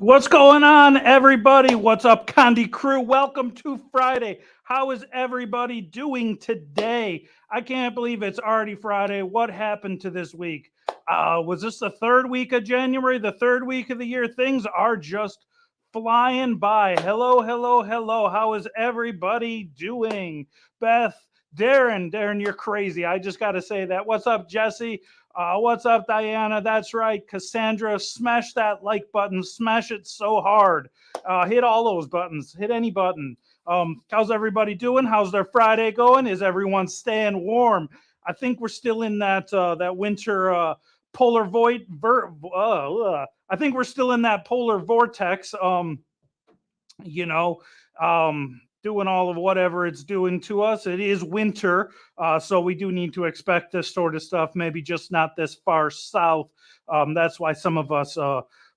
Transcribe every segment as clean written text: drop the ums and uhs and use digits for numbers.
What's going on, everybody? What's up, Conde crew? Welcome to Friday. How is everybody doing today? I can't believe it's already Friday. What happened to this week? Was this the third week of January, the third week of the year? Things are just flying by. Hello, hello, hello. How is everybody doing? Beth, Darren, you're crazy. I just got to say that. What's up, Jesse? What's up, Diana? That's right. Cassandra, smash that like button. Smash it so hard. Hit all those buttons. Hit any button. How's everybody doing? How's their Friday going? Is everyone staying warm? I think we're still in that winter polar void. I think we're still in that polar vortex. You know, doing all of whatever it's doing to us. It is winter, so we do need to expect this sort of stuff, maybe just not this far south. That's why some of us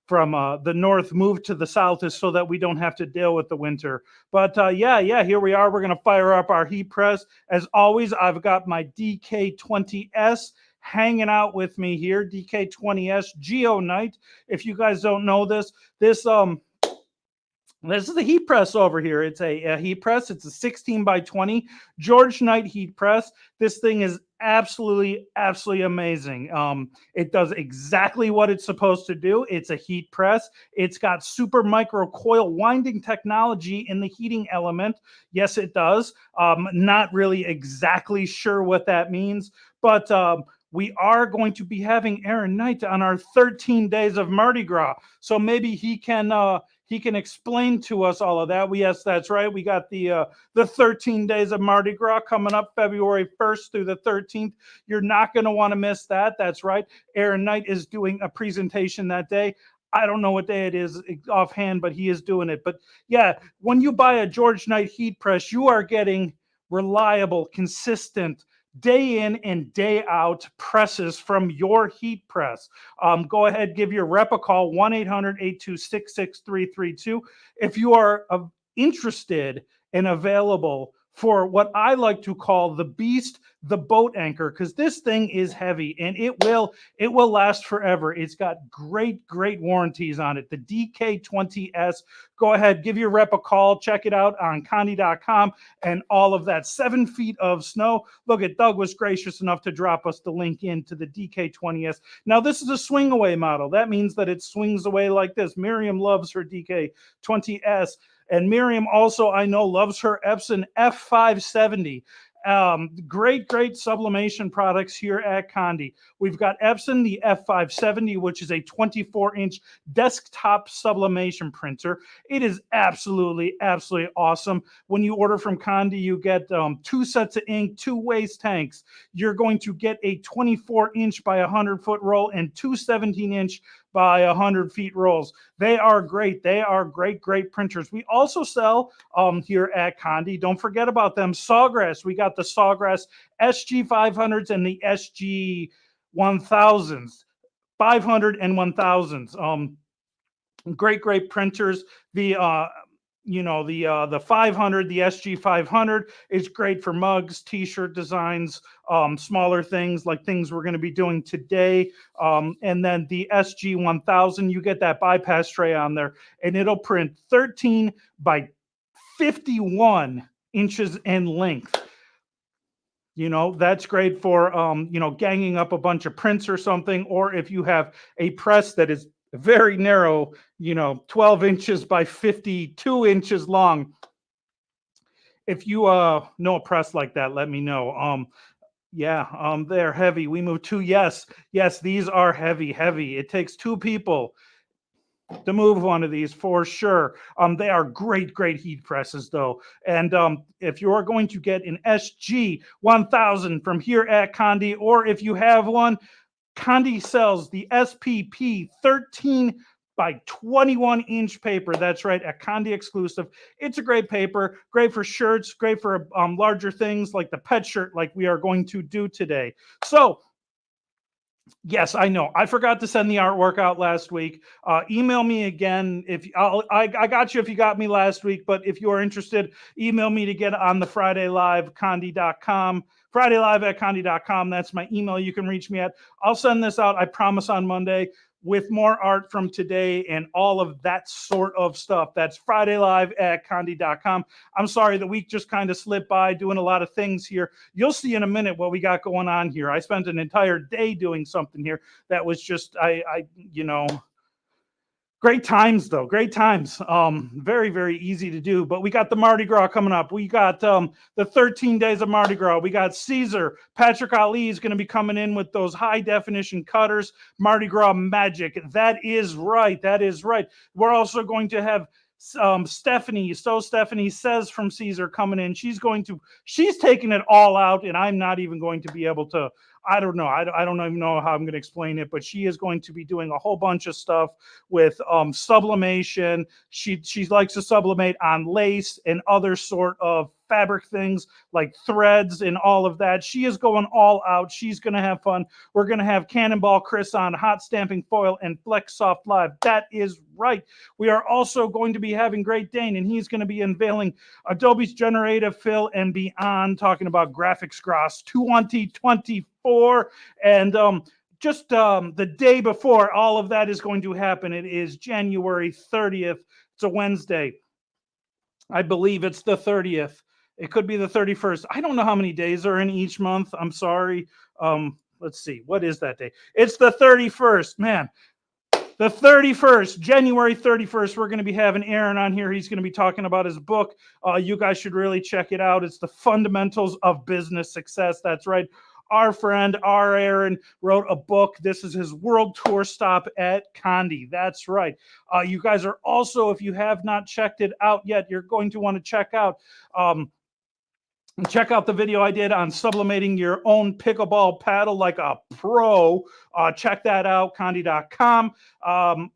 from the north moved to the south, is so that we don't have to deal with the winter. But yeah, here we are. We're going to fire up our heat press. As always, I've got my DK20S hanging out with me here, DK20S Geonite. If you guys don't know this is the heat press over here. It's a heat press. It's a 16 by 20 George Knight heat press. This thing is absolutely amazing. It does exactly what it's supposed to do. It's a heat press. It's got super micro coil winding technology in the heating element. Yes, it does. Not really exactly sure what that means, but we are going to be having Aaron Knight on our 13 days of Mardi Gras. So maybe he can explain to us all of that. Yes, that's right. We got the 13 days of Mardi Gras coming up February 1st through the 13th. You're not going to want to miss that. That's right. Aaron Knight is doing a presentation that day. I don't know what day it is offhand, but he is doing it. But yeah, when you buy a George Knight heat press, you are getting reliable, consistent, day in and day out presses from your heat press. Go ahead, give your rep a call, 1-800-826-6332. If you are interested and available for what I like to call the beast, the boat anchor, because this thing is heavy and it will last forever. It's got great warranties on it. The DK20S. Go ahead, give your rep a call, check it out on conde.com and all of that. 7 feet of snow. Look at Doug was gracious enough to drop us the link into the DK20S. Now this is a swing away model. That means that it swings away like this. Miriam loves her DK20S. And Miriam also, I know, loves her Epson F570. Great sublimation products here at Conde. We've got Epson, the F570, which is a 24-inch desktop sublimation printer. It is absolutely awesome. When you order from Conde, you get 2 sets of ink, 2 waste tanks. You're going to get a 24-inch by 100-foot roll and 2 17-inch by 100 feet rolls. They are great. They are great printers. We also sell here at Conde, don't forget about them, Sawgrass. We got the Sawgrass SG500s and the SG1000s, 500 and 1000s. Great printers. The 500, the SG 500 is great for mugs, t-shirt designs, smaller things like things we're going to be doing today. And then the SG 1000, you get that bypass tray on there and it'll print 13 by 51 inches in length. That's great for, ganging up a bunch of prints or something, or if you have a press that is very narrow, 12 inches by 52 inches long. If you know a press like that, let me know. They're heavy. We move 2. Yes, these are heavy. It takes 2 people to move one of these for sure. They are great heat presses though. And if you are going to get an SG 1000 from here at Conde, or if you have one, Conde sells the SPP 13 by 21 inch paper. That's right, a Conde exclusive. It's a great paper, great for shirts, great for larger things like the pet shirt like we are going to do today. So yes, I know. I forgot to send the artwork out last week. Email me again if I got you if you got me last week. But if you are interested, email me to get on the Friday Live Conde.com. Friday Live at Conde.com. That's my email. You can reach me at. I'll send this out. I promise on Monday. with more art from today and all of that sort of stuff. That's Friday Live at Conde.com. I'm sorry, the week just kind of slipped by doing a lot of things here. You'll see in a minute what we got going on here. I spent an entire day doing something here that was just, great times, though. Great times. Very, very easy to do. But we got the Mardi Gras coming up. We got the 13 days of Mardi Gras. We got Caesar. Patrick Ali is going to be coming in with those high definition cutters. Mardi Gras magic. That is right. That is right. We're also going to have Stephanie. So Stephanie says from Caesar coming in. She's taking it all out, and I'm not even going to be able to. I don't know. I don't even know how I'm going to explain it, but she is going to be doing a whole bunch of stuff with sublimation. She likes to sublimate on lace and other sort of fabric things like threads and all of that. She is going all out. She's going to have fun. We're going to have Cannonball Chris on hot stamping foil and Flex Soft Live. That is right. We are also going to be having Great Dane, and he's going to be unveiling Adobe's Generative Fill and beyond, talking about Graphics Gross 2024. And just the day before all of that is going to happen, it is January 30th. It's a Wednesday. I believe it's the 30th. It could be the 31st. I don't know how many days are in each month. I'm sorry. Let's see. What is that day? It's the 31st. Man, the 31st, January 31st, we're going to be having Aaron on here. He's going to be talking about his book. You guys should really check it out. It's The Fundamentals of Business Success. That's right. Our friend, our Aaron, wrote a book. This is his world tour stop at Conde. That's right. You guys are also, if you have not checked it out yet, you're going to want to check out the video I did on sublimating your own pickleball paddle like a pro. Check that out, Conde.com.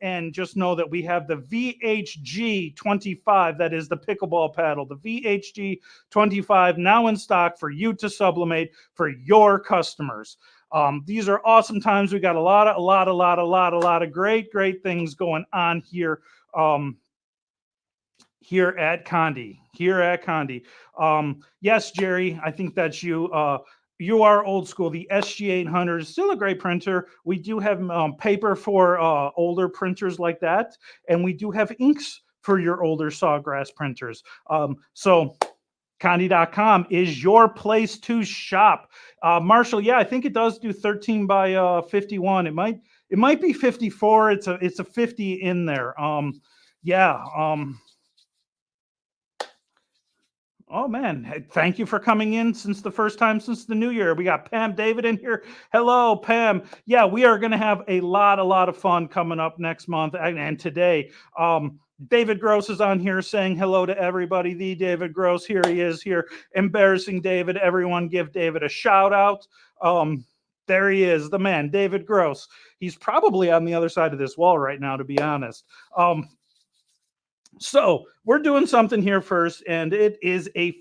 And just know that we have the VHG 25. That is the pickleball paddle. The VHG 25 now in stock for you to sublimate for your customers. These are awesome times. We got a lot of great things going on here. Here at Conde. Yes, Jerry, I think that's you. You are old school. The SG800 is still a great printer. We do have paper for older printers like that, and we do have inks for your older Sawgrass printers. So Conde.com is your place to shop. Marshall, yeah, I think it does do 13 by 51. It might be 54. It's a 50 in there. Oh man, thank you for coming in since the first time since the new year. We got Pam David in here. Hello, Pam. Yeah, we are going to have a lot of fun coming up next month and today. David Gross is on here saying hello to everybody. The David Gross, here he is here. Embarrassing David. Everyone give David a shout out. There he is, the man, David Gross. He's probably on the other side of this wall right now, to be honest. So we're doing something here first, and it is a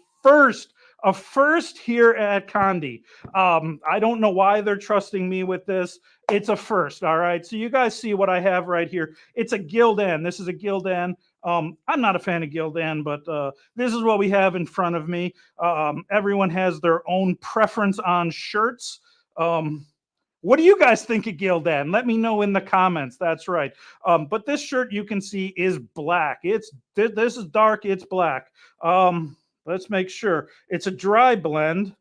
first here at Conde. I don't know why they're trusting me with this. It's a first, all right? So you guys see what I have right here. It's a Gildan. This is a Gildan. I'm not a fan of Gildan, but this is what we have in front of me. Everyone has their own preference on shirts. What do you guys think of Gildan? Let me know in the comments. That's right. But this shirt you can see is black. This is dark. It's black. Let's make sure. It's a dry blend.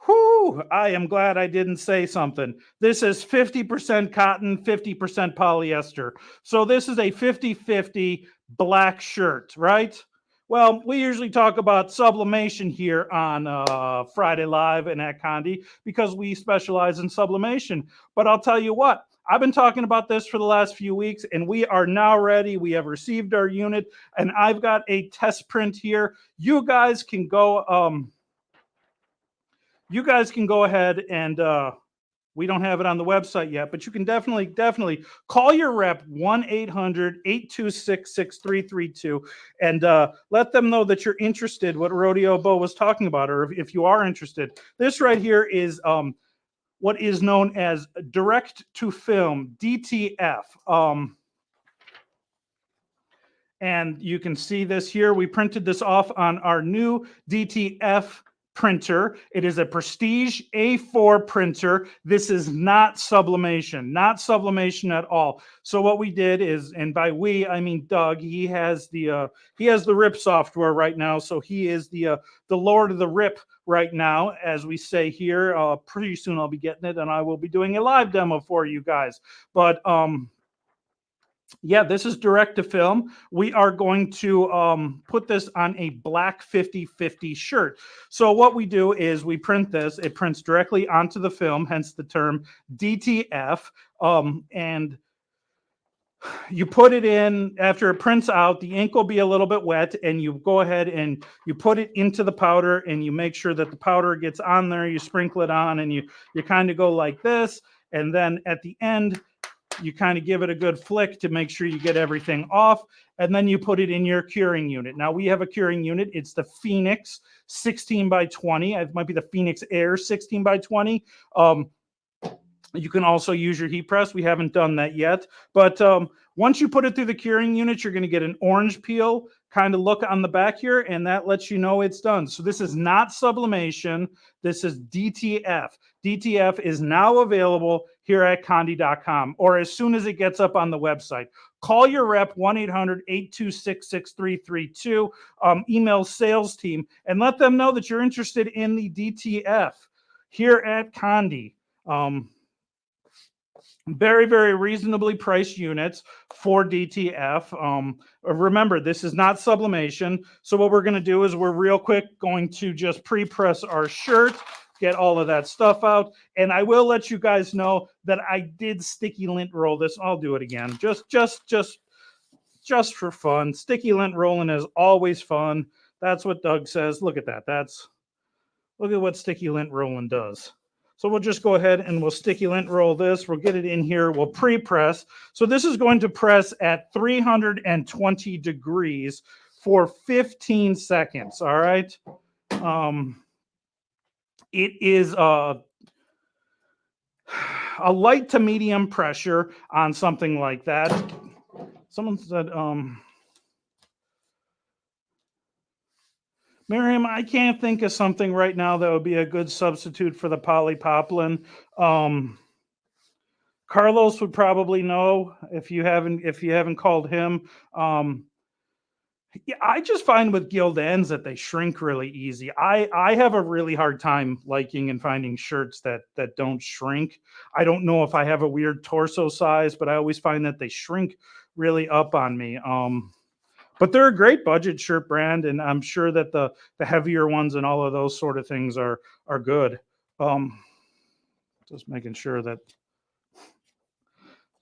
Whew, I am glad I didn't say something. This is 50% cotton, 50% polyester. So this is a 50-50 black shirt, right? Well, we usually talk about sublimation here on Friday Live and at Conde because we specialize in sublimation. But I'll tell you what, I've been talking about this for the last few weeks, and we are now ready. We have received our unit, and I've got a test print here. You guys can go ahead and we don't have it on the website yet, but you can definitely call your rep 1-800-826-6332 and let them know that you're interested, what Rodeo Bo was talking about, or if you are interested. This right here is what is known as direct to film, DTF. And you can see this here. We printed this off on our new DTF printer. It is a Prestige A4 printer. This is not sublimation, not sublimation at all. So what we did is, and by we I mean Doug, he has the RIP software right now, so he is the Lord of the RIP right now, as we say here. Pretty soon I'll be getting it, and I will be doing a live demo for you guys. But yeah, this is direct to film. We are going to put this on a black 50/50 shirt. So what we do is we print this. It prints directly onto the film, hence the term DTF. And you put it in. After it prints out, the ink will be a little bit wet, and you go ahead and you put it into the powder, and you make sure that the powder gets on there. You sprinkle it on, and you kind of go like this. And then at the end, you kind of give it a good flick to make sure you get everything off, and then you put it in your curing unit. Now we have a curing unit. It's the Phoenix 16 by 20. It might be the Phoenix Air 16 by 20. You can also use your heat press. We haven't done that yet, but once you put it through the curing unit, you're going to get an orange peel kind of look on the back here, and that lets you know it's done. So this is not sublimation. This is DTF. DTF is now available here at Conde.com, or as soon as it gets up on the website. Call your rep, 1-800-826-6332. Email sales team and let them know that you're interested in the DTF here at Conde. Very, very reasonably priced units for DTF. Remember, this is not sublimation. So what we're going to do is we're real quick going to just pre-press our shirt, get all of that stuff out. And I will let you guys know that I did sticky lint roll this. I'll do it again, just for fun. Sticky lint rolling is always fun. That's what Doug says. Look at that. Look at what sticky lint rolling does. So we'll just go ahead and we'll sticky lint roll this. We'll get it in here. We'll pre-press. So this is going to press at 320 degrees for 15 seconds. All right. It is a light to medium pressure on something like that. Someone said, Miriam, I can't think of something right now that would be a good substitute for the polypoplin. Carlos would probably know if you haven't called him. Yeah, I just find with gilt ends that they shrink really easy. I have a really hard time liking and finding shirts that don't shrink. I don't know if I have a weird torso size, but I always find that they shrink really up on me. But they're a great budget shirt brand, and I'm sure that the heavier ones and all of those sort of things are good. Just making sure that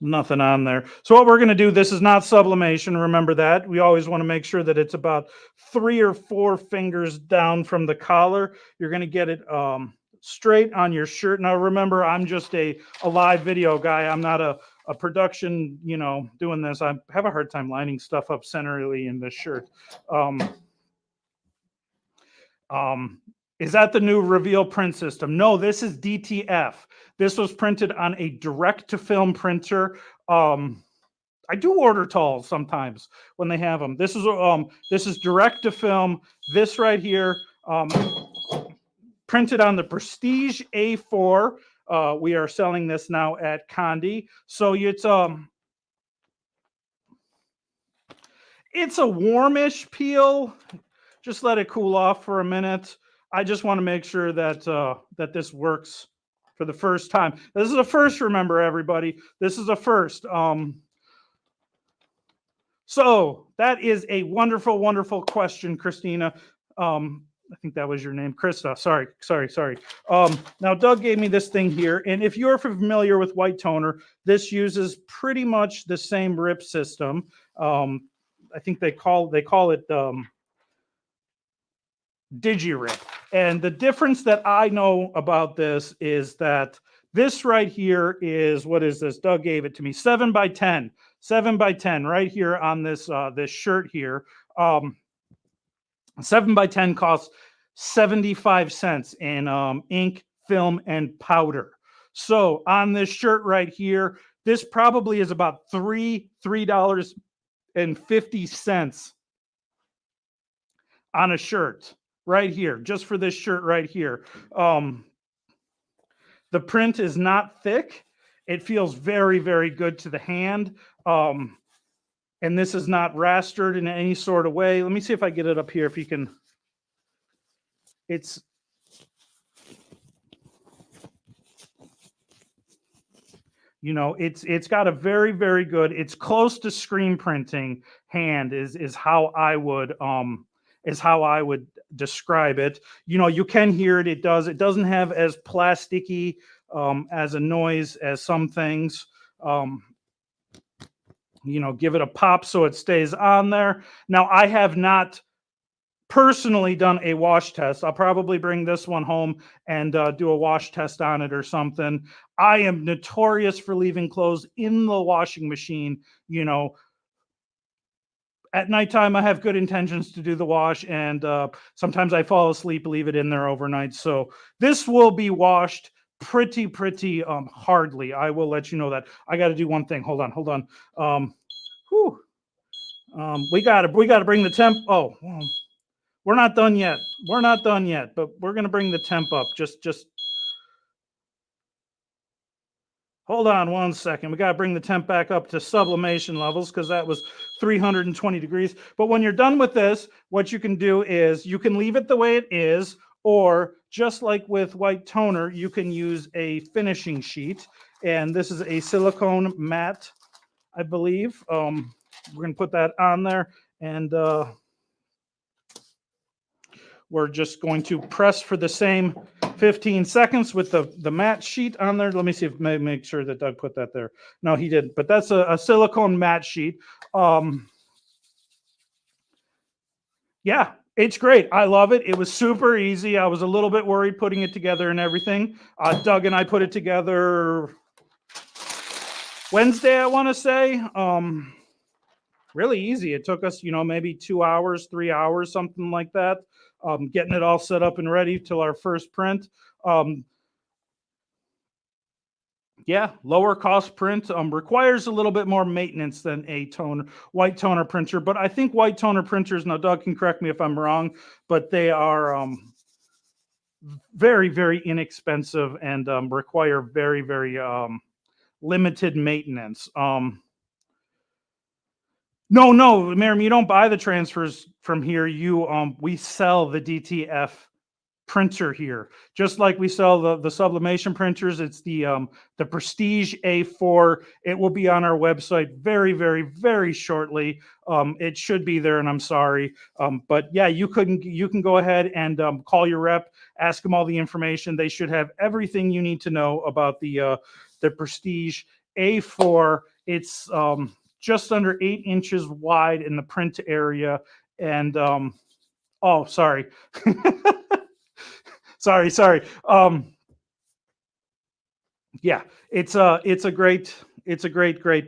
nothing on there. So what we're going to do, this is not sublimation. Remember that. We always want to make sure that it's about 3 or 4 fingers down from the collar. You're going to get it straight on your shirt. Now, remember, I'm just a live video guy. I'm not a production, doing this. I have a hard time lining stuff up centrally in this shirt. Is that the new Reveal print system? No, this is DTF. This was printed on a direct-to-film printer. I do order talls sometimes when they have them. This is direct-to-film. This right here, printed on the Prestige A4. We are selling this now at Conde. So it's a warmish peel. Just let it cool off for a minute. I just want to make sure that that this works for the first time. This is a first, remember, everybody. This is a first. So that is a wonderful, wonderful question, Christina. I think that was your name, Krista. Sorry. Now, Doug gave me this thing here, and if you're familiar with white toner, this uses pretty much the same RIP system. I think they call it DigiRip. And the difference that I know about this is that this right here is, what is this? Doug gave it to me, 7 by 10 right here on this this shirt here. 7 by 10 costs 75 cents in ink, film, and powder. So on this shirt right here, this probably is about $3.50 on a shirt. right here, just for this shirt right here. The print is not thick. It feels very, very good to the hand. Um, and this is not rastered in any sort of way. Let me see if I get it up here. If you can, it's, it's got a very, very good, it's close to screen printing hand is how I would describe it. You can hear it. It doesn't have as plasticky as a noise as some things. Um, give it a pop so it stays on there. Now, I have not personally done a wash test. I'll probably bring this one home and do a wash test on it or something. I am notorious for leaving clothes in the washing machine. At nighttime, I have good intentions to do the wash, and sometimes I fall asleep, leave it in there overnight. So this will be washed pretty hardly. I will let you know that. I got to do one thing. Hold on. Whew. We gotta bring the temp. Oh, we're not done yet. But we're gonna bring the temp up. Just hold on one second. We gotta bring the temp back up to sublimation levels because that was 320 degrees. But when you're done with this, what you can do is you can leave it the way it is, or just like with white toner, you can use a finishing sheet. And this is a silicone matte, I believe. We're gonna put that on there, and we're just going to press for the same 15 seconds with the matte sheet on there. Let me see if make sure that Doug put that there. No, he didn't, but that's a silicone matte sheet. Yeah, it's great. I love it. It was super easy. I was a little bit worried putting it together and everything. Doug and I put it together Wednesday, I want to say. Really easy. It took us, maybe 2 hours, 3 hours, something like that. Getting it all set up and ready till our first print. Yeah, lower cost print requires a little bit more maintenance than a white toner printer. But I think white toner printers, now Doug can correct me if I'm wrong, but they are very, very inexpensive and require very, very limited maintenance. No, Miriam, you don't buy the transfers from here. We sell the DTF printer here, just like we sell the sublimation printers. It's the Prestige A4. It will be on our website very, very, very shortly. It should be there, and I'm sorry, but yeah, you can go ahead and call your rep, ask them all the information. They should have everything you need to know about the Prestige A4. It's just under 8 inches wide in the print area, and oh, sorry. sorry. Yeah, it's a great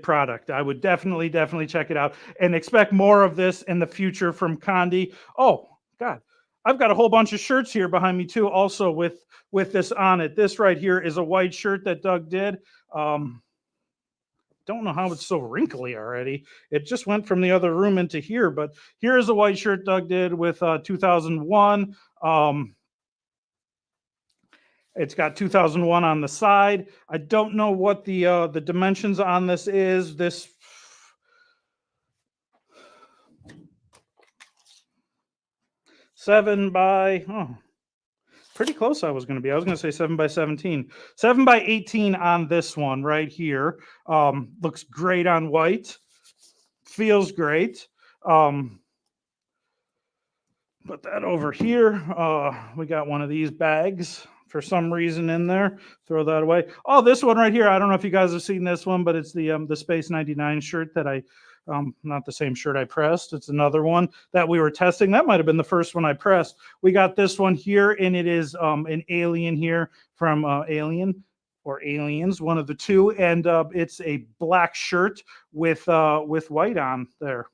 product. I would definitely check it out and expect more of this in the future from Conde. Oh God, I've got a whole bunch of shirts here behind me too, also with this on it. This right here is a white shirt that Doug did. Don't know how it's so wrinkly already. It just went from the other room into here, but here is a white shirt Doug did with 2001. It's got 2001 on the side. I don't know what the dimensions on this is. This 7 by pretty close. I was going to say 7 by 17, 7 by 18 on this one right here. Looks great on white. Feels great. Put that over here. We got one of these bags for some reason in there. Throw that away. Oh, this one right here. I don't know if you guys have seen this one, but it's the Space 99 shirt that not the same shirt I pressed. It's another one that we were testing. That might have been the first one I pressed. We got this one here, and it is an alien here from Alien or Aliens, one of the two, and it's a black shirt with white on there.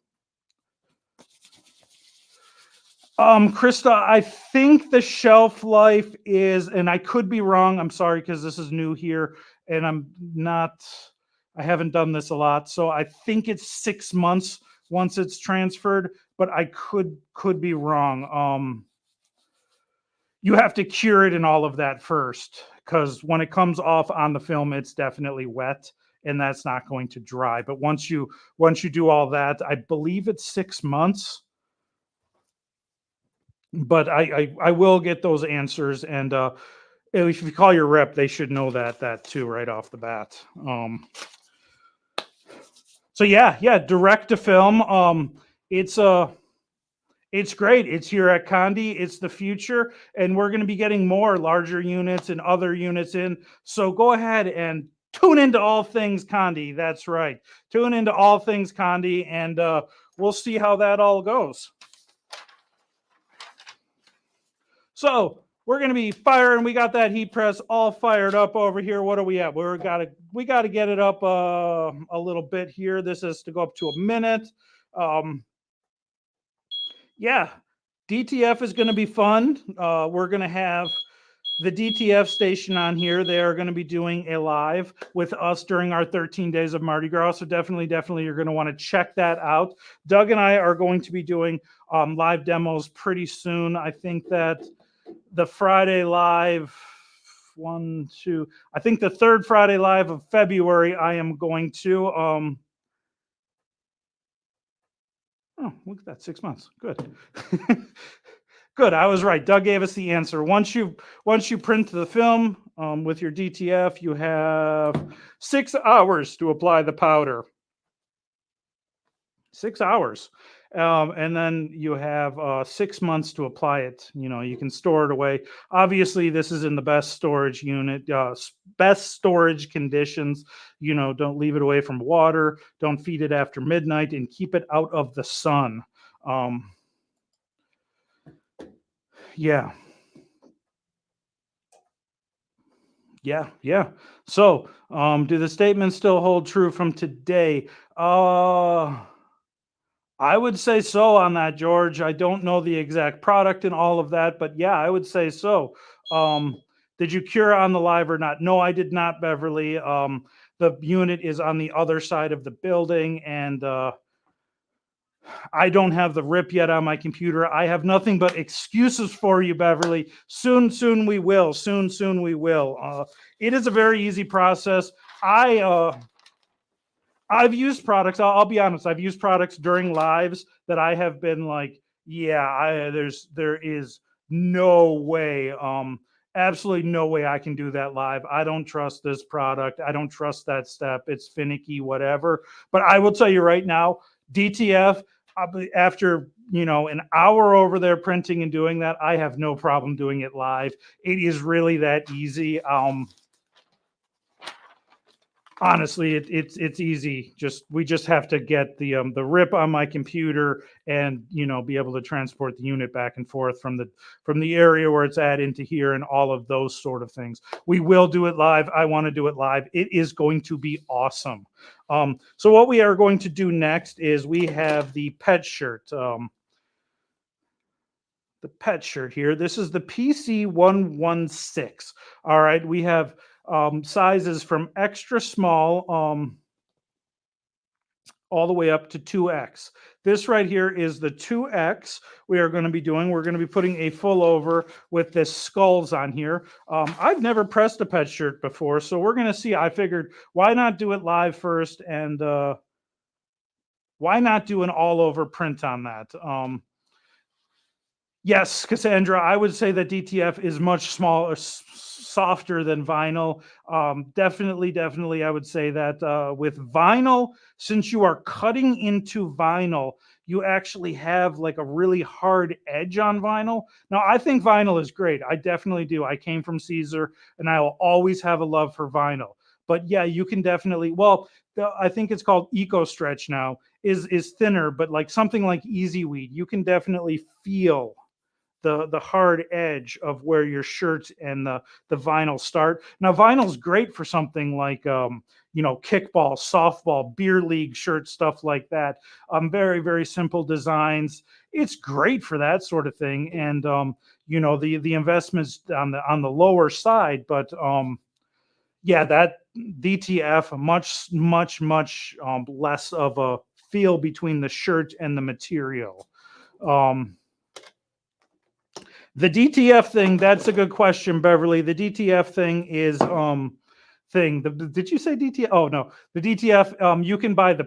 Krista, I think the shelf life is, and I could be wrong. I'm sorry, because this is new here, and I haven't done this a lot. So I think it's 6 months once it's transferred, but I could be wrong. you have to cure it and all of that first, because when it comes off on the film, it's definitely wet and that's not going to dry. But once you do all that, I believe it's 6 months. But I will get those answers, and if you call your rep, they should know that too right off the bat. So yeah, direct to film. It's it's great. It's here at Conde. It's the future, and we're going to be getting more larger units and other units in. So go ahead and tune into all things Conde. That's right. Tune into all things Conde, and we'll see how that all goes. So we're going to be firing. We got that heat press all fired up over here. What are we at? We got to get it up a little bit here. This is to go up to a minute. Yeah, DTF is going to be fun. We're going to have the DTF station on here. They are going to be doing a live with us during our 13 days of Mardi Gras. So definitely, you're going to want to check that out. Doug and I are going to be doing live demos pretty soon. I think that the Friday live, I think the third Friday live of February, I am going to, oh, look at that, 6 months. Good. Good. I was right. Doug gave us the answer. Once you print the film with your DTF, you have 6 hours to apply the powder. 6 hours. And then you have 6 months to apply it. You can store it away. Obviously, this is in the best storage unit, best storage conditions. Don't leave it away from water. Don't feed it after midnight, and keep it out of the sun. Yeah. Yeah. So, do the statements still hold true from today? I would say so on that, George. I don't know the exact product and all of that, but yeah, I would say so. Did you cure on the live or not? No, I did not, Beverly. The unit is on the other side of the building, and I don't have the rip yet on my computer. I have nothing but excuses for you, Beverly. Soon we will. Soon we will. It is a very easy process. I've used products. I'll be honest. I've used products during lives that I have been like, yeah, there is no way, absolutely no way I can do that live. I don't trust this product. I don't trust that step. It's finicky, whatever. But I will tell you right now, DTF, after an hour over there printing and doing that, I have no problem doing it live. It is really that easy. Honestly, it's easy. We just have to get the rip on my computer, and be able to transport the unit back and forth from the area where it's at into here, and all of those sort of things. We will do it live. I want to do it live. It is going to be awesome. So what we are going to do next is we have the pet shirt. The pet shirt here. This is the PC116. All right, we have sizes from extra small all the way up to 2X. This right here is the 2X we're going to be putting a full over with this skulls on here. I've never pressed a pet shirt before, so we're going to see. I figured, why not do it live first, and why not do an all over print on that? Yes, Cassandra, I would say that DTF is much smaller, softer than vinyl. Definitely, I would say that with vinyl, since you are cutting into vinyl, you actually have like a really hard edge on vinyl. Now, I think vinyl is great. I definitely do. I came from Caesar, and I will always have a love for vinyl. But yeah, you can definitely, I think it's called Eco Stretch now, is thinner, but like something like Easy Weed, you can definitely feel the hard edge of where your shirt and the vinyl start. Now, vinyl's great for something like kickball, softball, beer league shirt, stuff like that. Very, very simple designs. It's great for that sort of thing. And the investments on the lower side, but yeah, that DTF much less of a feel between the shirt and the material. The DTF thing, that's a good question, Beverly. The DTF thing is did you say DTF? Oh no, the DTF, you can buy the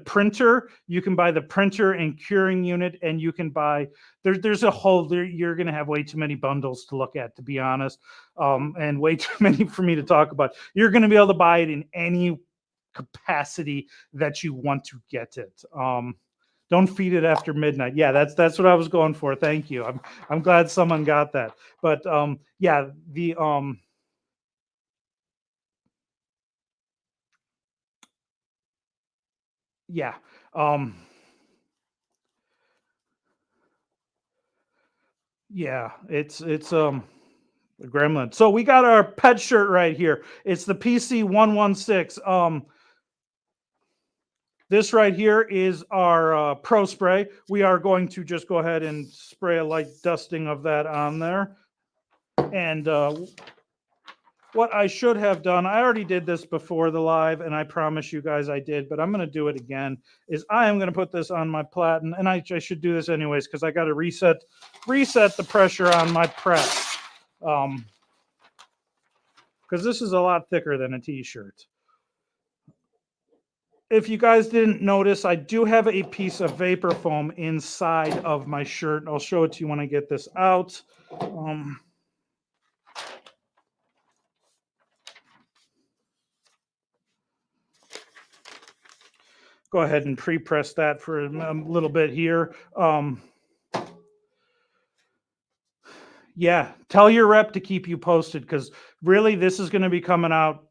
printer, and curing unit, and you can buy there's a whole you're gonna have way too many bundles to look at, to be honest. And way too many for me to talk about. You're gonna be able to buy it in any capacity that you want to get it. Don't feed it after midnight. Yeah, that's what I was going for. Thank you. I'm glad someone got that. But yeah, the yeah. Yeah, it's a gremlin. So we got our pet shirt right here. It's the PC 116. This right here is our Pro Spray. We are going to just go ahead and spray a light dusting of that on there. And what I should have done, I already did this before the live, and I promise you guys I did, but I'm going to do it again, is I am going to put this on my platen, and I should do this anyways because I got to reset the pressure on my press. Because this is a lot thicker than a t-shirt. If you guys didn't notice, I do have a piece of vapor foam inside of my shirt. I'll show it to you when I get this out. Go ahead and pre-press that for a little bit here. Yeah, tell your rep to keep you posted, because really this is going to be coming out.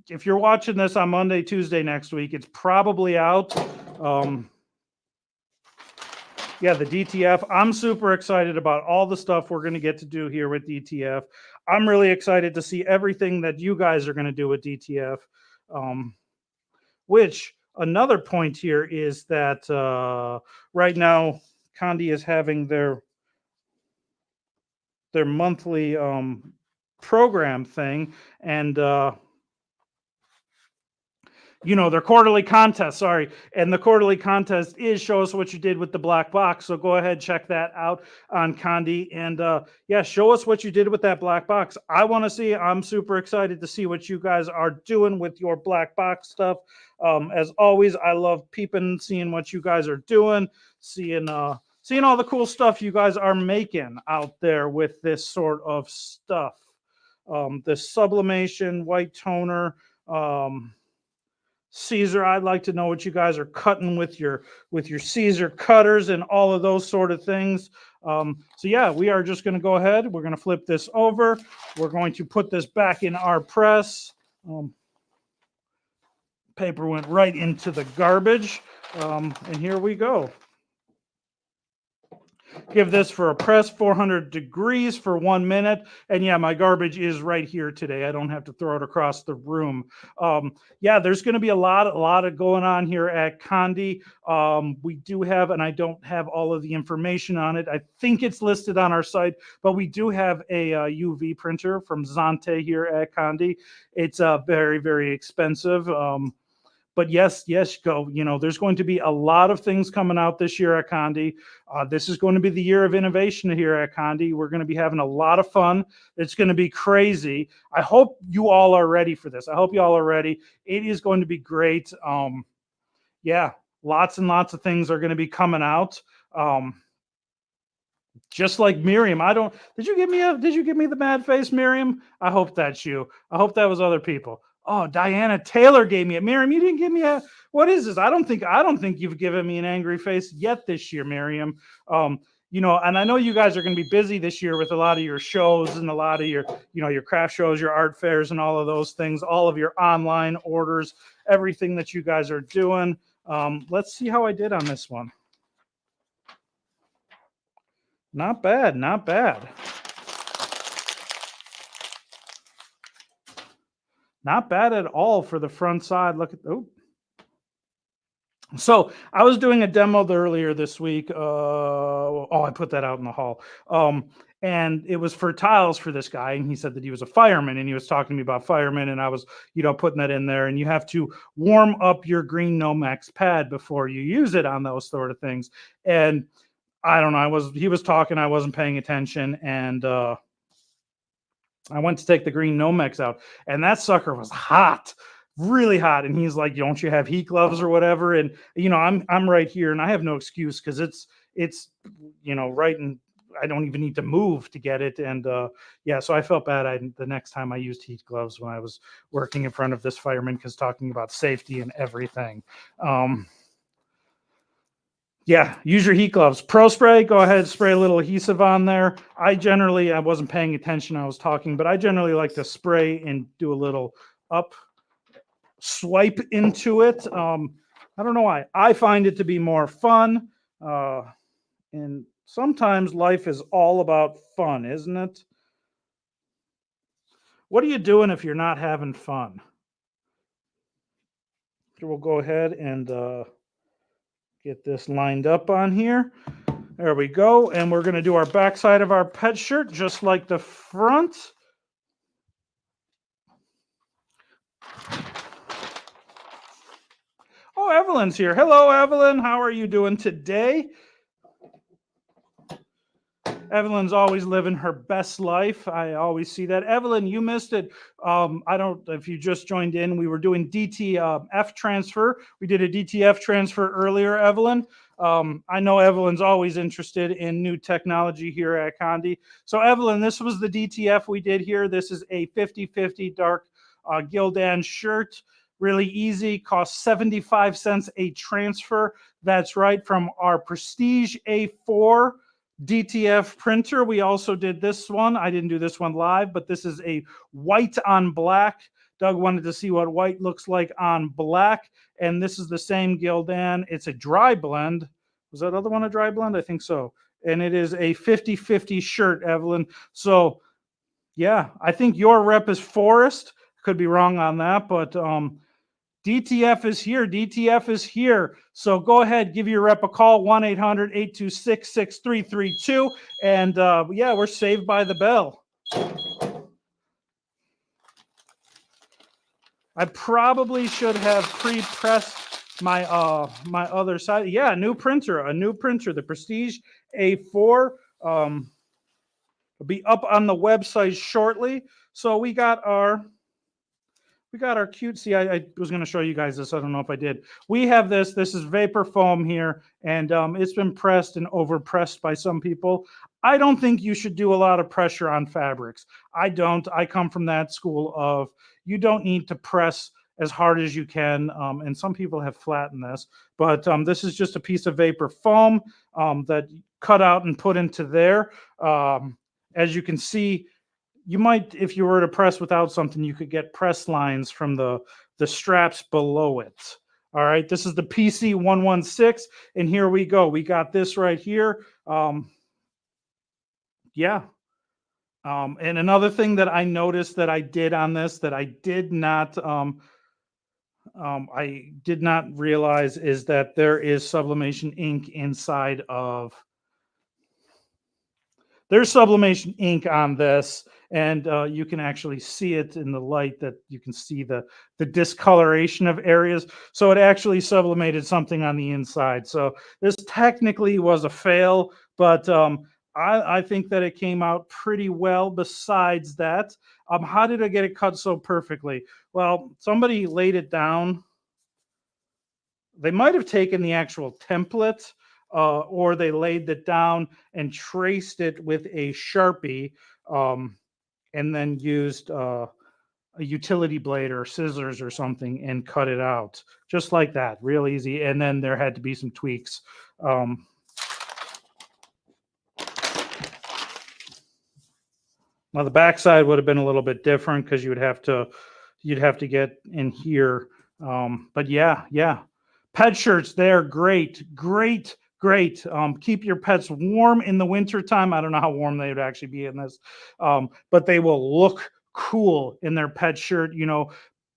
If you're watching this on Monday, Tuesday next week, it's probably out. Yeah, the DTF. I'm super excited about all the stuff we're going to get to do here with DTF. I'm really excited to see everything that you guys are going to do with DTF. Which another point here is that right now Conde is having their monthly program thing, and their quarterly contest, and the quarterly contest is show us what you did with the black box. So go ahead, check that out on Conde, and yeah, show us what you did with that black box. I want to see. I'm super excited to see what you guys are doing with your black box stuff. As always, I love peeping, seeing what you guys are doing, seeing all the cool stuff you guys are making out there with this sort of stuff. The sublimation, white toner, Caesar. I'd like to know what you guys are cutting with your Caesar cutters and all of those sort of things. So yeah, we are just going to go ahead. We're going to flip this over. We're going to put this back in our press. Paper went right into the garbage. And here we go. Give this for a press 400 degrees for 1 minute. And yeah, my garbage is right here today. I don't have to throw it across the room. Yeah, there's going to be a lot of going on here at Conde. We do have, and I don't have all of the information on it. I think it's listed on our site, but we do have a UV printer from Zante here at Conde. It's very, very expensive. But yes, go. There's going to be a lot of things coming out this year at Conde. This is going to be the year of innovation here at Conde. We're going to be having a lot of fun. It's going to be crazy. I hope you all are ready for this. I hope you all are ready. It is going to be great. Yeah, lots and lots of things are going to be coming out. Just like Miriam. Did you give me the mad face, Miriam? I hope that's you. I hope that was other people. Oh, Diana Taylor gave me a Miriam. You didn't give me what is this? I don't think you've given me an angry face yet this year, Miriam. And I know you guys are going to be busy this year with a lot of your shows and a lot of your, your craft shows, your art fairs, and all of those things, all of your online orders, everything that you guys are doing. Let's see how I did on this one. Not bad, not bad. Not bad at all for the front side. Look at, So I was doing a demo earlier this week. I put that out in the hall. And it was for tiles for this guy. And he said that he was a fireman, and he was talking to me about firemen. And I was, putting that in there. And you have to warm up your green Nomex pad before you use it on those sort of things. And I don't know. He was talking. I wasn't paying attention. And I went to take the green Nomex out, and that sucker was hot, really hot. And he's like, "Don't you have heat gloves or whatever?" And I'm right here, and I have no excuse because it's right, and I don't even need to move to get it. And yeah, so I felt bad. The next time I used heat gloves when I was working in front of this fireman, because talking about safety and everything. Yeah, use your heat gloves. Pro spray, go ahead, spray a little adhesive on there. I wasn't paying attention, I was talking, but I generally like to spray and do a little up swipe into it. I don't know why. I find it to be more fun. Uh, and sometimes life is all about fun, isn't it? What are you doing if you're not having fun? So we'll go ahead and get this lined up on here. There we go. And we're going to do our backside of our pet shirt just like the front. Oh, Evelyn's here. Hello, Evelyn. How are you doing today? Evelyn's always living her best life. I always see that. Evelyn, you missed it. I don't, if you just joined in, we were doing DTF transfer. We did a DTF transfer earlier, Evelyn. I know Evelyn's always interested in new technology here at Conde. So Evelyn, this was the DTF we did here. This is a 50/50 dark Gildan shirt. Really easy, costs 75 cents a transfer. That's right, from our Prestige A4 DTF printer. We also did this one. I didn't do this one live, but this is a white on black. Doug wanted to see what white looks like on black. And this is the same Gildan. It's a dry blend. Was that other one a dry blend? I think so. And it is a 50/50 shirt, Evelyn. So yeah, I think your rep is Forrest. Could be wrong on that, but DTF is here. DTF is here. So go ahead, give your rep a call, 1-800-826-6332. And yeah, we're saved by the bell. I probably should have pre-pressed my my other side. Yeah, a new printer, the Prestige A4. Will be up on the website shortly. So we got our cute. See, I was going to show you guys this. I don't know if I did. We have this. This is vapor foam here, and it's been pressed and overpressed by some people. I don't think you should do a lot of pressure on fabrics. I don't. I come from that school of you don't need to press as hard as you can, and some people have flattened this, but this is just a piece of vapor foam that cut out and put into there. As you can see, you might, if you were to press without something, you could get press lines from the straps below it. All right, this is the PC 116, and here we go. We got this right here. Yeah. And another thing that I noticed that I did on this that I did not realize is that there is sublimation ink inside of. There's sublimation ink on this, and you can actually see it in the light, that you can see the discoloration of areas. So it actually sublimated something on the inside. So this technically was a fail, but I think that it came out pretty well. Besides that, how did I get it cut so perfectly? Well, somebody laid it down. They might have taken the actual template, or they laid it down and traced it with a Sharpie, and then used a utility blade or scissors or something and cut it out just like that, real easy. And then there had to be some tweaks. Now the backside would have been a little bit different because you'd have to get in here. But yeah, pet shirts, they're great. Keep your pets warm in the wintertime. I don't know how warm they would actually be in this, but they will look cool in their pet shirt.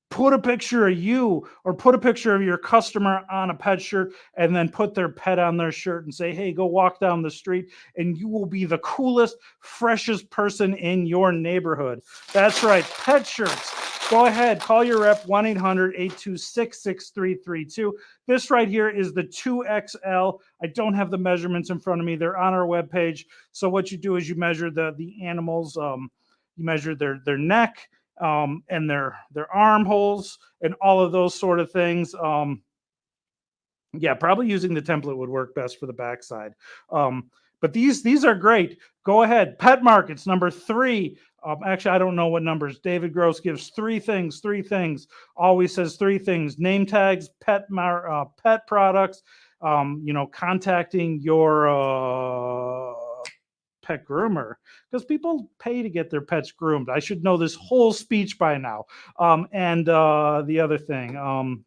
Put a picture of you or put a picture of your customer on a pet shirt, and then put their pet on their shirt and say, hey, go walk down the street, and you will be the coolest, freshest person in your neighborhood. That's right, pet shirts. Go ahead, call your rep, 1-800-826-6332. This right here is the 2XL. I don't have the measurements in front of me. They're on our webpage. So what you do is you measure the animals, You measure their neck and their armholes and all of those sort of things. Yeah, probably using the template would work best for the backside. But these are great. Go ahead. Pet markets number 3. Actually, I don't know what numbers. David Gross gives 3 things. 3 things. Always says 3 things. Name tags, pet products. Contacting your pet groomer, because people pay to get their pets groomed. I should know this whole speech by now. And the other thing,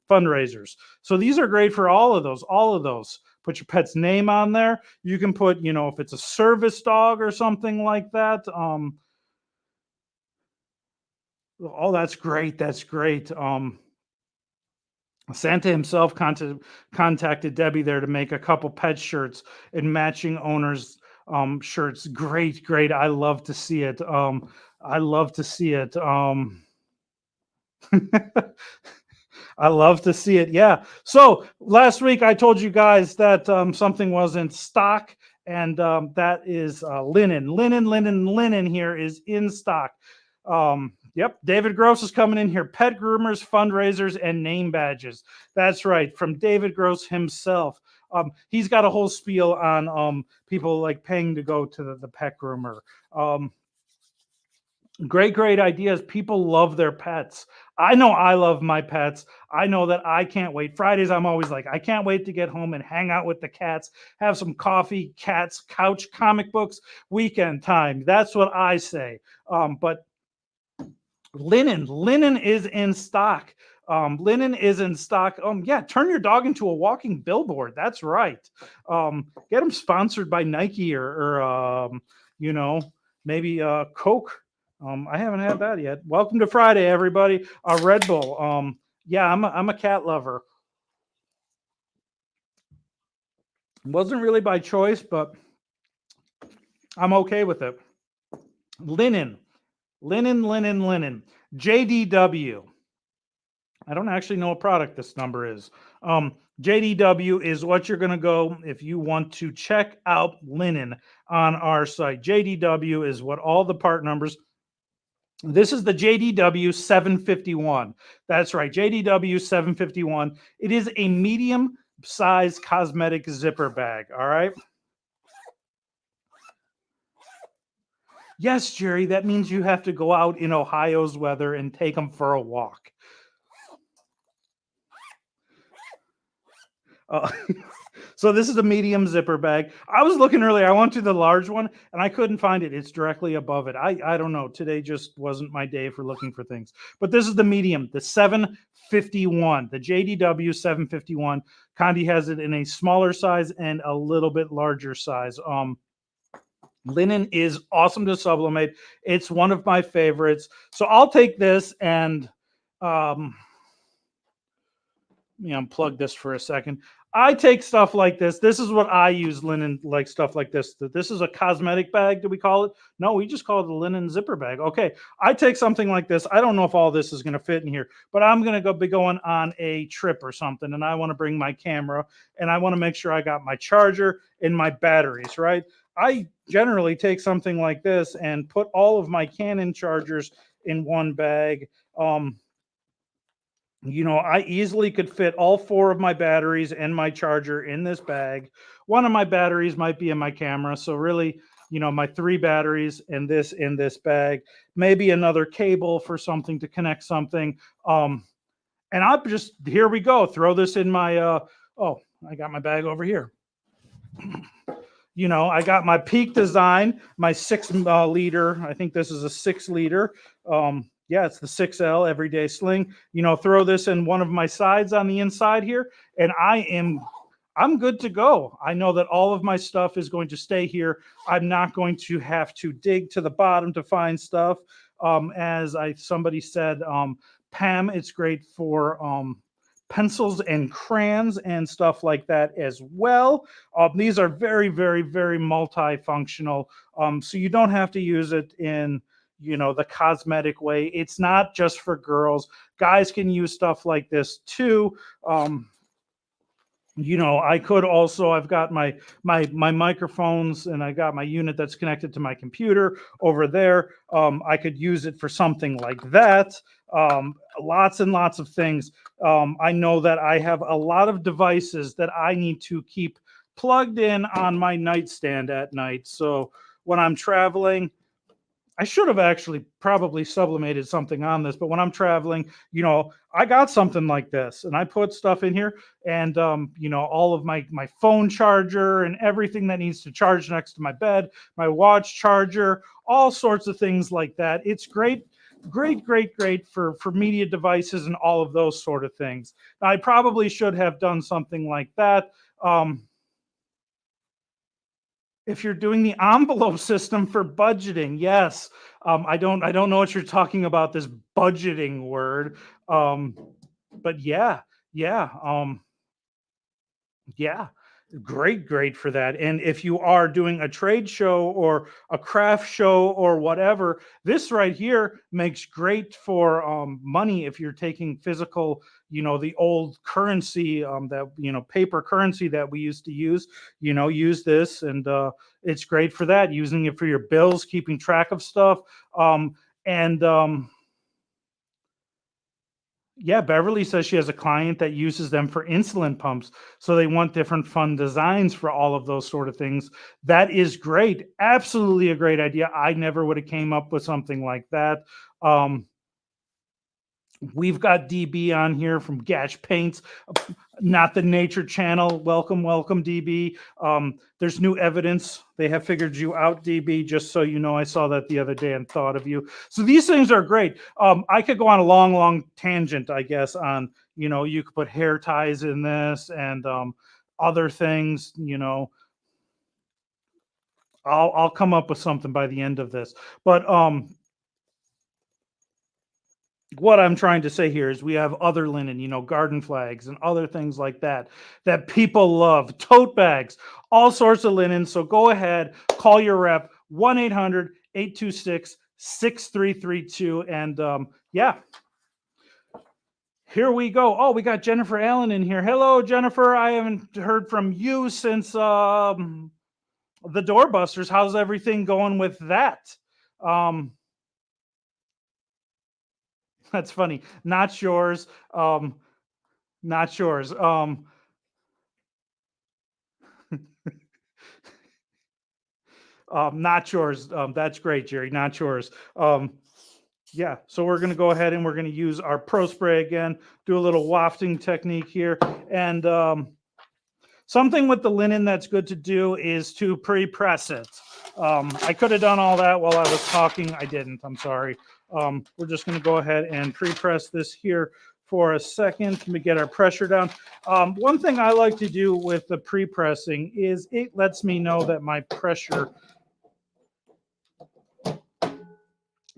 fundraisers. So these are great for all of those. Put your pet's name on there. You can put, if it's a service dog or something like that. Oh, that's great. That's great. Santa himself contacted Debbie there to make a couple pet shirts and matching owners shirts. Great. I love to see it. I love to see it. I love to see it. Yeah. So last week I told you guys that something was in stock, and that is linen. Linen here is in stock. Yep. David Gross is coming in here. Pet groomers, fundraisers, and name badges. That's right. From David Gross himself. He's got a whole spiel on people like paying to go to the pet groomer. Great ideas. People love their pets. I know I love my pets. I know that I can't wait. Fridays, I'm always like, I can't wait to get home and hang out with the cats, have some coffee, cats, couch, comic books, weekend time. That's what I say. But linen is in stock. Linen is in stock. Yeah, turn your dog into a walking billboard. That's right. Get them sponsored by Nike or maybe Coke. I haven't had that yet. Welcome to Friday, everybody. Red Bull. Yeah, I'm a cat lover. Wasn't really by choice, but I'm okay with it. Linen. JDW. I don't actually know what product this number is. JDW is what you're going to go if you want to check out linen on our site. JDW is what all the part numbers. This is the JDW 751. That's right, JDW 751. It is a medium size cosmetic zipper bag. All right. Yes, Jerry, that means you have to go out in Ohio's weather and take them for a walk. So this is a medium zipper bag. I was looking earlier. I went to the large one and I couldn't find it. It's directly above it. I don't know. Today just wasn't my day for looking for things. But this is the medium, the 751, the JDW 751. Conde has it in a smaller size and a little bit larger size. Linen is awesome to sublimate. It's one of my favorites. So I'll take this and let me unplug this for a second. I take stuff like this. This is what I use, linen, like stuff like this. This is a cosmetic bag, do we call it? No, we just call it a linen zipper bag. Okay, I take something like this. I don't know if all this is going to fit in here, but I'm going to be going on a trip or something, and I want to bring my camera, and I want to make sure I got my charger and my batteries, right? I generally take something like this and put all of my Canon chargers in one bag. I easily could fit all 4 of my batteries and my charger in this bag. One of my batteries might be in my camera. So really, my 3 batteries and this in this bag, maybe another cable for something to connect something. And I'll just, here we go. Throw this in my, I got my bag over here. I got my Peak Design, my 6 liter. I think this is a 6 liter. Yeah, it's the 6L everyday sling. Throw this in one of my sides on the inside here, and I'm good to go. I know that all of my stuff is going to stay here. I'm not going to have to dig to the bottom to find stuff. As somebody said, Pam, it's great for pencils and crayons and stuff like that as well. These are very, very, very multifunctional. So you don't have to use it in the cosmetic way. It's not just for girls. Guys can use stuff like this too. I could also, I've got my microphones, and I got my unit that's connected to my computer over there. I could use it for something like that. Lots and lots of things. I know that I have a lot of devices that I need to keep plugged in on my nightstand at night. So when I'm traveling, I should have actually probably sublimated something on this, but when I'm traveling, I got something like this, and I put stuff in here, and all of my phone charger and everything that needs to charge next to my bed, my watch charger, all sorts of things like that. It's great, great, great, great for media devices and all of those sort of things. Now, I probably should have done something like that. If you're doing the envelope system for budgeting, yes. I don't know what you're talking about, this budgeting word. Um, but yeah, yeah. Yeah, great, great for that. And if you are doing a trade show or a craft show or whatever, this right here makes great for money. If you're taking physical, the old currency, that, paper currency that we used to use, use this. And it's great for that, using it for your bills, keeping track of stuff. And Yeah, Beverly says she has a client that uses them for insulin pumps. So they want different fun designs for all of those sort of things. That is great. Absolutely a great idea. I never would have came up with something like that. Um, we've got DB on here from Gash Paints, not the Nature Channel. Welcome, welcome, DB. There's new evidence. They have figured you out, DB, just so you know. I saw that the other day and thought of you. So these things are great. I could go on a long, long tangent, I guess, on, you could put hair ties in this and other things, I'll come up with something by the end of this. But what I'm trying to say here is we have other linen, garden flags and other things like that that people love, tote bags, all sorts of linen. So go ahead, call your rep, 1-800-826-6332. And yeah, here we go. Oh, we got Jennifer Allen in here. Hello, Jennifer. I haven't heard from you since the Doorbusters. How's everything going with that? Um, that's funny. Not yours. Not yours. Not yours. That's great, Jerry. Not yours. Yeah, so we're going to go ahead and we're going to use our Pro Spray again, do a little wafting technique here. And something with the linen that's good to do is to pre-press it. I could have done all that while I was talking. I didn't. I'm sorry. We're just going to go ahead and pre-press this here for a second. Let me get our pressure down. One thing I like to do with the pre-pressing is it lets me know that my pressure,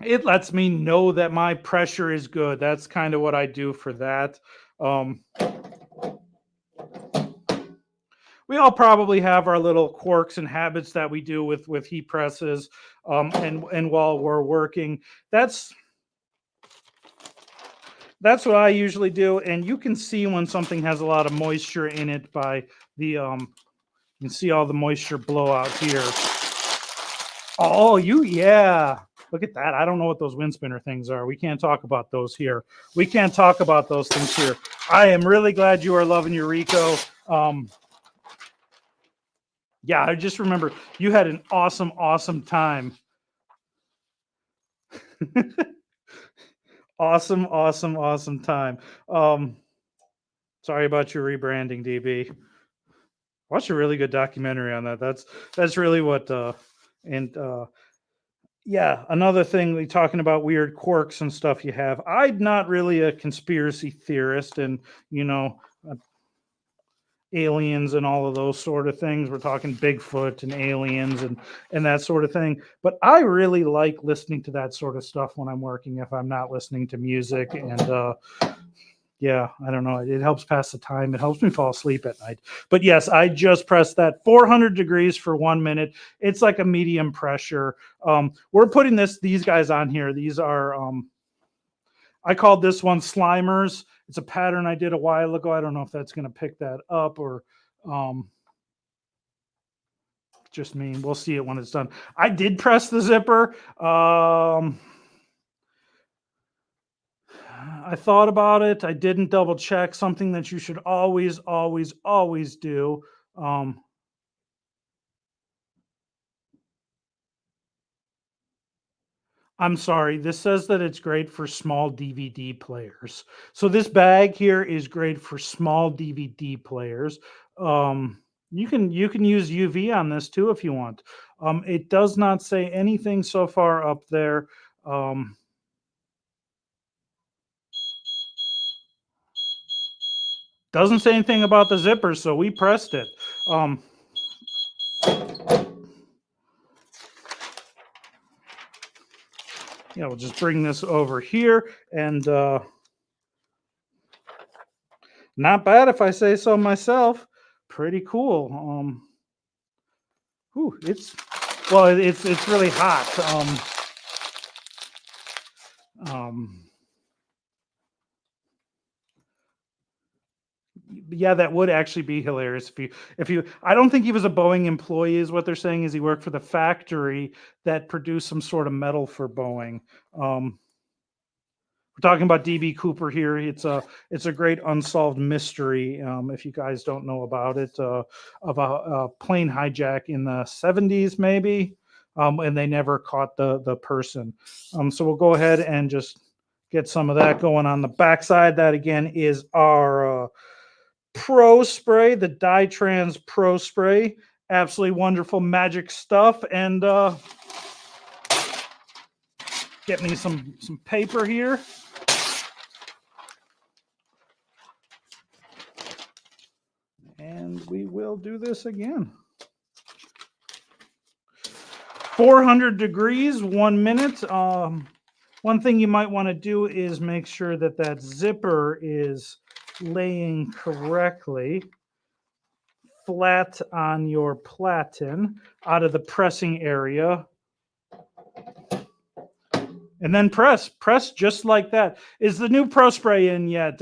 it lets me know that my pressure is good. That's kind of what I do for that. We all probably have our little quirks and habits that we do with heat presses, and while we're working, that's what I usually do. And you can see when something has a lot of moisture in it by the you can see all the moisture blow out here. Oh, yeah. Look at that. I don't know what those wind spinner things are. We can't talk about those here. We can't talk about those things here. I am really glad you are loving your Rico. Yeah, I just remember you had an awesome, awesome time. Awesome, awesome, awesome time. Sorry about your rebranding, DB. Watch a really good documentary on that. That's really what and yeah, another thing, we talking about weird quirks and stuff you have. I'm not really a conspiracy theorist, and you know, aliens and all of those sort of things. We're talking Bigfoot and aliens and that sort of thing. But I really like listening to that sort of stuff when I'm working, if I'm not listening to music. And yeah, I don't know. It helps pass the time. It helps me fall asleep at night. But yes, I just pressed that 400 degrees for 1 minute. It's like a medium pressure. We're putting these guys on here. These are I called this one Slimers, It's a pattern I did a while ago. I don't know if that's going to pick that up or just me. We'll see it when it's done. I did press the zipper. I thought about it. I didn't double check. Something that you should always, always, always do. I'm sorry. This says that it's great for small DVD players. So this bag here is great for small DVD players. You can use UV on this too if you want. It does not say anything so far up there. Doesn't say anything about the zipper, so we pressed it. Yeah, we'll just bring this over here and not bad if I say so myself. Pretty cool. It's it's really hot. Yeah, that would actually be hilarious if you I don't think he was a Boeing employee is what they're saying is he worked for the factory that produced some sort of metal for Boeing. We're talking about DB Cooper here. It's a great unsolved mystery. If you guys don't know about it, of a plane hijack in the 70s, maybe, and they never caught the person. So we'll go ahead and just get some of that going on the backside. That again is our Pro Spray, the Dytrans Pro Spray. Absolutely wonderful magic stuff. And get me some paper here. And we will do this again. 400 degrees, 1 minute. One thing you might want to do is make sure that that zipper is laying correctly, flat on your platen out of the pressing area. And then press just like that. Is the new Pro Spray in yet?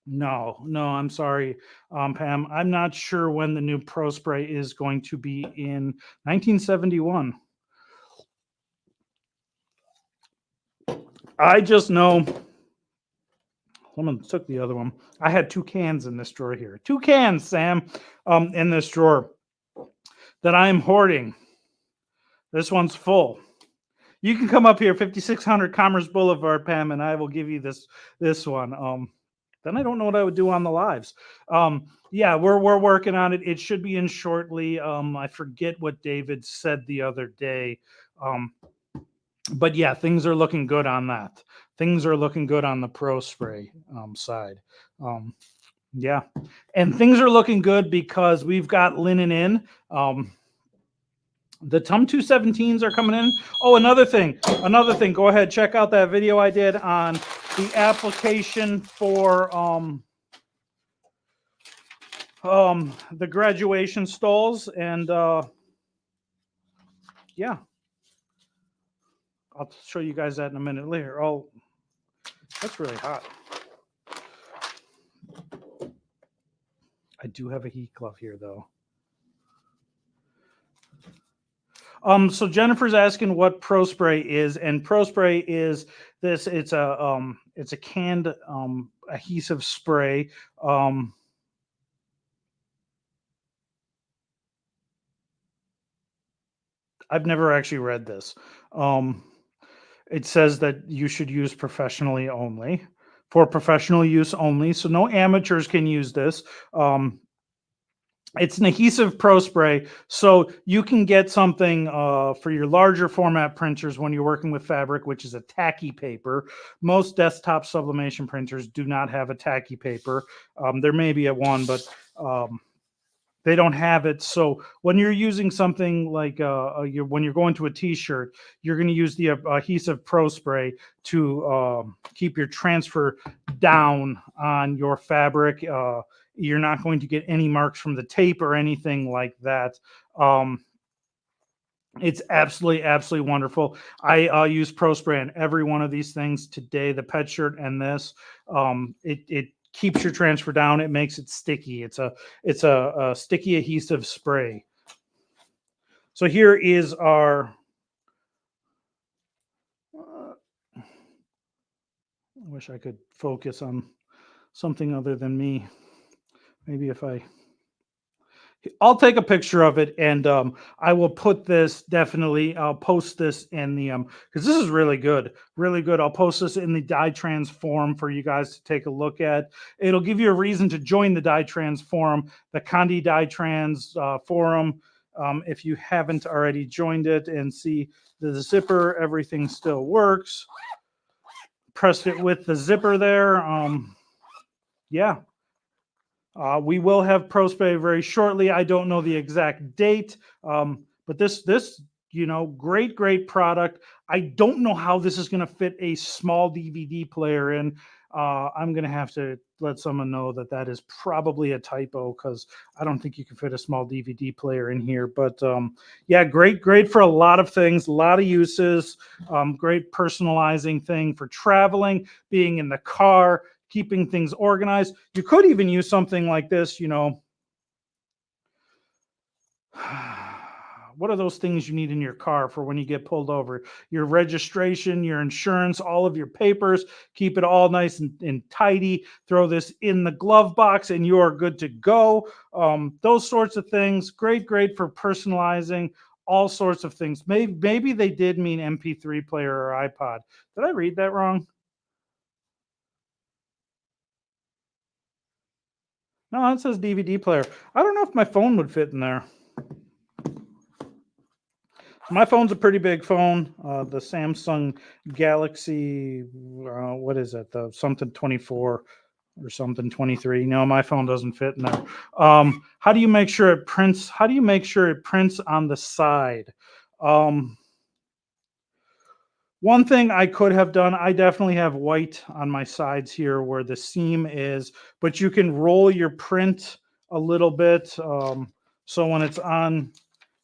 No, I'm sorry, Pam. I'm not sure when the new Pro Spray is going to be in 1971. I just know someone took the other one. I had 2 cans in this drawer here. 2 cans, Sam, in this drawer that I am hoarding. This one's full. You can come up here, 5600 Commerce Boulevard, Pam, and I will give you this one. Then I don't know what I would do on the lives. Yeah, we're working on it. It should be in shortly. I forget what David said the other day. But yeah, things are looking good on that. Things are looking good on the Pro Spray side. Yeah, and things are looking good because we've got linen in. The TUM 217s are coming in. Oh, another thing. Go ahead, check out that video I did on the application for the graduation stalls, and yeah, I'll show you guys that in a minute later. Oh, that's really hot. I do have a heat glove here though. So Jennifer's asking what Pro Spray is, and Pro Spray is this. It's a canned adhesive spray. I've never actually read this. It says that you should use professionally only, for professional use only. So no amateurs can use this. It's an adhesive Pro Spray, so you can get something for your larger format printers when you're working with fabric, which is a tacky paper. Most desktop sublimation printers do not have a tacky paper. There may be a one, but they don't have it. So when you're using something like when you're going to a T-shirt, you're going to use the adhesive Pro Spray to keep your transfer down on your fabric. You're not going to get any marks from the tape or anything like that. It's absolutely wonderful. I use Pro Spray on every one of these things today. The pet shirt and this, it keeps your transfer down. It makes it sticky. It's a sticky adhesive spray. So here is our. I wish I could focus on something other than me. Maybe if I'll take a picture of it and I will put this definitely. I'll post this in the because this is really good, really good. I'll post this in the Die Transform for you guys to take a look at. It'll give you a reason to join the Die Transform, the Conde Die Trans forum. If you haven't already joined it and see the zipper, everything still works. Pressed it with the zipper there. Yeah, we will have ProSpay very shortly. I don't know the exact date, but this great product. I don't know how this is going to fit a small DVD player in. I'm going to have to let someone know that is probably a typo because I don't think you can fit a small DVD player in here. But yeah, great for a lot of things, a lot of uses. Great personalizing thing for traveling, being in the car, keeping things organized. You could even use something like this, what are those things you need in your car for when you get pulled over? Your registration, your insurance, all of your papers. Keep it all nice and tidy. Throw this in the glove box and you are good to go. Those sorts of things. Great for personalizing all sorts of things. Maybe they did mean MP3 player or iPod. Did I read that wrong? No, it says DVD player. I don't know if my phone would fit in there. My phone's a pretty big phone. The Samsung Galaxy, what is it? The something 24 or something 23. No, my phone doesn't fit in there. How do you make sure it prints? How do you make sure it prints on the side? Um, One thing I could have done, I definitely have white on my sides here where the seam is, but you can roll your print a little bit. So when it's on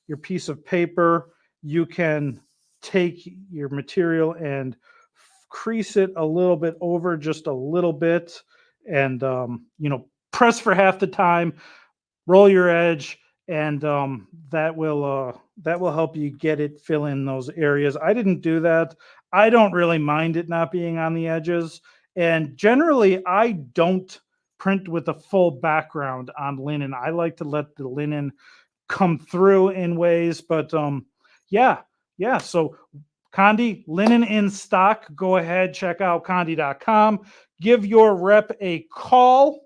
your piece of paper, you can take your material and crease it a little bit over just a little bit and, press for half the time, roll your edge, and that will help you get it fill in those areas. I didn't do that. I don't really mind it not being on the edges, and generally I don't print with a full background on linen. I like to let the linen come through in ways, but yeah, so Conde linen in stock. Go ahead, check out conde.com. Give your rep a call.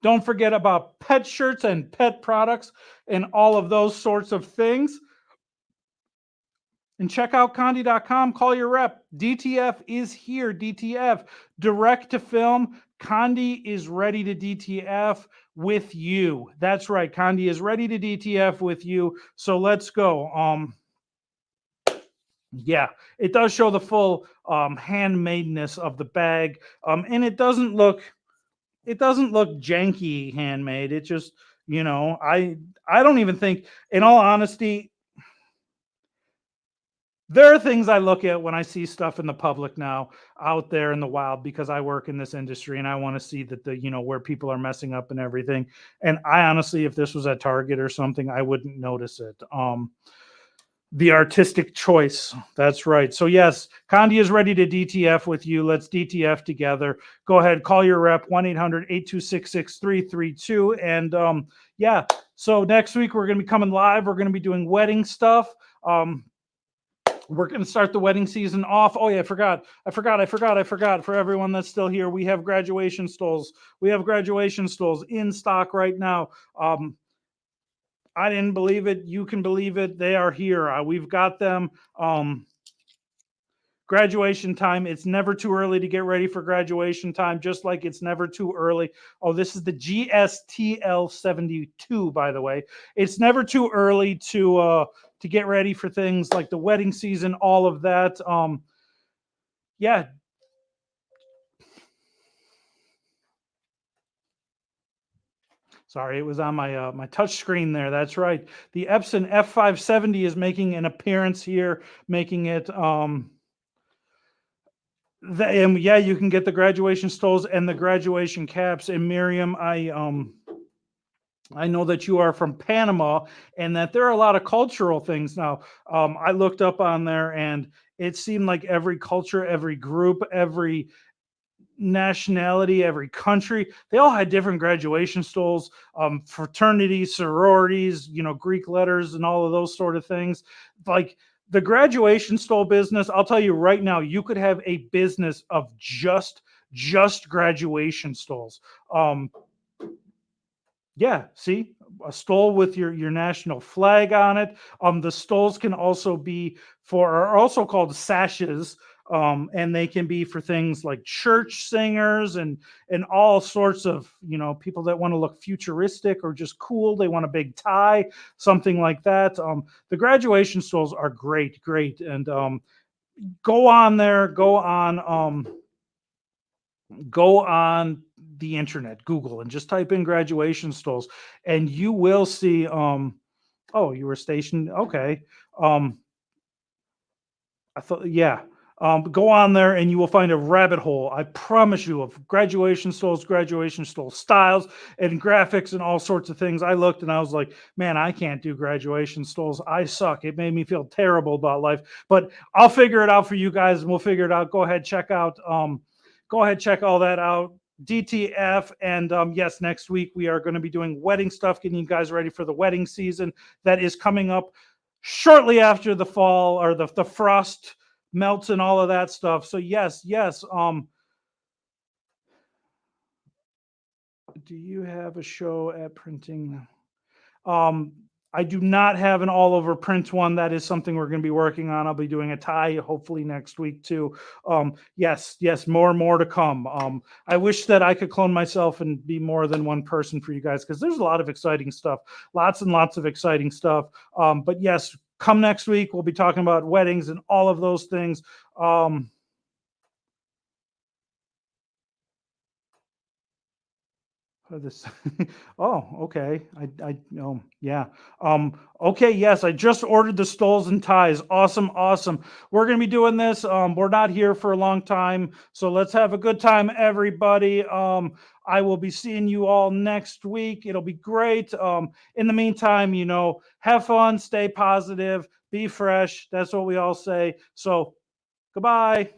Don't forget about pet shirts and pet products and all of those sorts of things. And check out Conde.com. Call your rep. DTF is here. DTF, direct to film. Conde is ready to DTF with you. That's right. Conde is ready to DTF with you. So let's go. Yeah, it does show the full handmadeness of the bag, and it doesn't look janky handmade. It just, I don't even think, in all honesty, there are things I look at when I see stuff in the public now out there in the wild because I work in this industry and I want to see that where people are messing up and everything. And I honestly, if this was at Target or something, I wouldn't notice it. The artistic choice. That's right. So yes, Conde is ready to DTF with you. Let's DTF together. Go ahead, call your rep 1-800-826-6332. And yeah, so next week we're going to be coming live. We're going to be doing wedding stuff. We're going to start the wedding season off. Oh yeah, I forgot. For everyone that's still here, we have graduation stoles. We have graduation stoles in stock right now. I didn't believe it. You can believe it. They are here. We've got them. Graduation time. It's never too early to get ready for graduation time, just like it's never too early. Oh, this is the GSTL 72, by the way. It's never too early to get ready for things like the wedding season, all of that. Yeah, Sorry, it was on my my touch screen there. That's right. The Epson F570 is making an appearance here, making it and yeah, you can get the graduation stoles and the graduation caps. And Miriam, I know that you are from Panama and that there are a lot of cultural things now. I looked up on there and it seemed like every culture, every group, every nationality, every country, they all had different graduation stoles, fraternities, sororities, Greek letters and all of those sort of things. Like the graduation stole business, I'll tell you right now, you could have a business of just graduation stoles. Um, yeah, see, a stole with your national flag on it. The stoles can also be are also called sashes, and they can be for things like church singers and all sorts of people that want to look futuristic or just cool. They want a big tie, something like that. The graduation stoles are great, great, and go on there, go on the internet, Google, and just type in graduation stoles, and you will see. Oh, you were stationed. Okay. Um, I thought, yeah. Go on there and you will find a rabbit hole. I promise you of graduation stole styles, and graphics and all sorts of things. I looked and I was like, man, I can't do graduation stoles. I suck. It made me feel terrible about life. But I'll figure it out for you guys, and we'll figure it out. Go ahead, check all that out. DTF. And yes, next week we are going to be doing wedding stuff, getting you guys ready for the wedding season that is coming up shortly after the fall or the frost melts and all of that stuff. So yes, yes. Do you have a show at printing? Um, I do not have an all over print one. That is something we're going to be working on. I'll be doing a tie hopefully next week too. Yes, yes, more and more to come. I wish that I could clone myself and be more than one person for you guys because there's a lot of exciting stuff, lots and lots of exciting stuff. But yes, come next week. We'll be talking about weddings and all of those things. This oh, okay. I yeah. Okay, yes, I just ordered the stoles and ties. Awesome, awesome. We're gonna be doing this. We're not here for a long time, so let's have a good time, everybody. I will be seeing you all next week. It'll be great. In the meantime, have fun, stay positive, be fresh. That's what we all say. So goodbye.